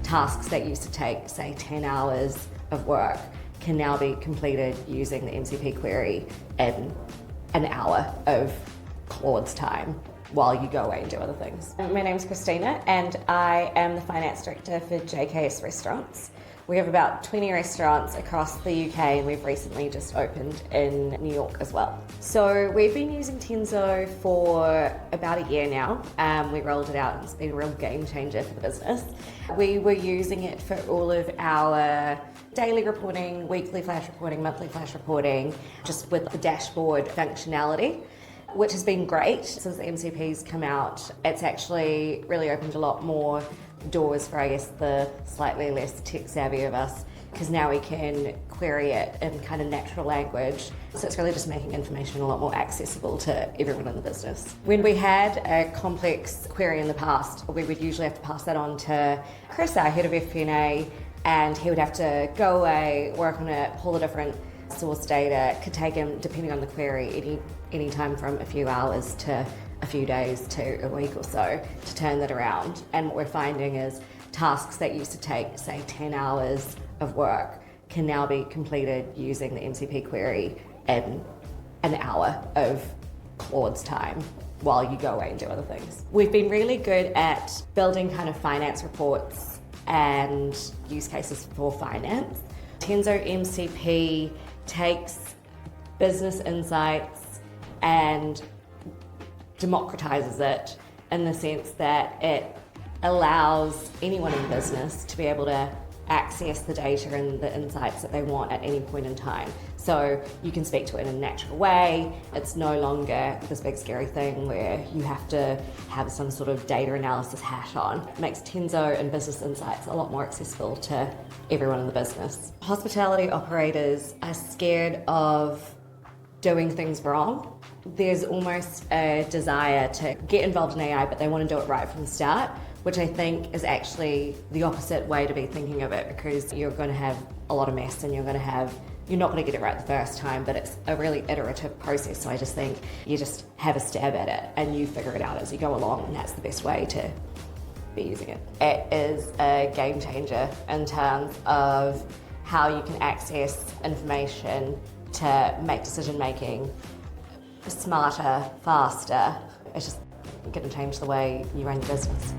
tasks that used to take, say, 10 hours of work can now be completed using the MCP query in an hour of Claude's time while you go away and do other things. My name's Christina and I am the Finance Director for JKS Restaurants. We have about 20 restaurants across the UK and we've recently just opened in New York as well. So we've been using Tenzo for about a year now. We rolled it out and it's been a real game changer for the business. We were using it for all of our daily reporting, weekly flash reporting, monthly flash reporting, just with the dashboard functionality, which has been great. Since the MCP's come out, it's actually really opened a lot more doors for, I guess, the slightly less tech savvy of us, because now we can query it in kind of natural language. So it's really just making information a lot more accessible to everyone in the business. When we had a complex query in the past, we would usually have to pass that on to Chris, our head of FP&A, and he would have to go away, work on it, pull the different source data. It could take him, depending on the query, any time from a few hours to a few days to a week or so to turn that around. And what we're finding is tasks that used to take, say, 10 hours of work can now be completed using the MCP query in an hour of Claude's time while you go away and do other things. We've been really good at building kind of finance reports and use cases for finance. Tenzo MCP takes business insights and democratizes it in the sense that it allows anyone in the business to be able to access the data and the insights that they want at any point in time. So you can speak to it in a natural way. It's no longer this big scary thing where you have to have some sort of data analysis hat on. It makes Tenzo and business insights a lot more accessible to everyone in the business. Hospitality operators are scared of doing things wrong. There's almost a desire to get involved in AI, but they want to do it right from the start, which I think is actually the opposite way to be thinking of it, because you're going to have a lot of mess and you're not going to get it right the first time, but it's a really iterative process. So I just think you just have a stab at it and you figure it out as you go along, and that's the best way to be using it. It is a game changer in terms of how you can access information to make decision making smarter, faster. It's just going to change the way you run your business.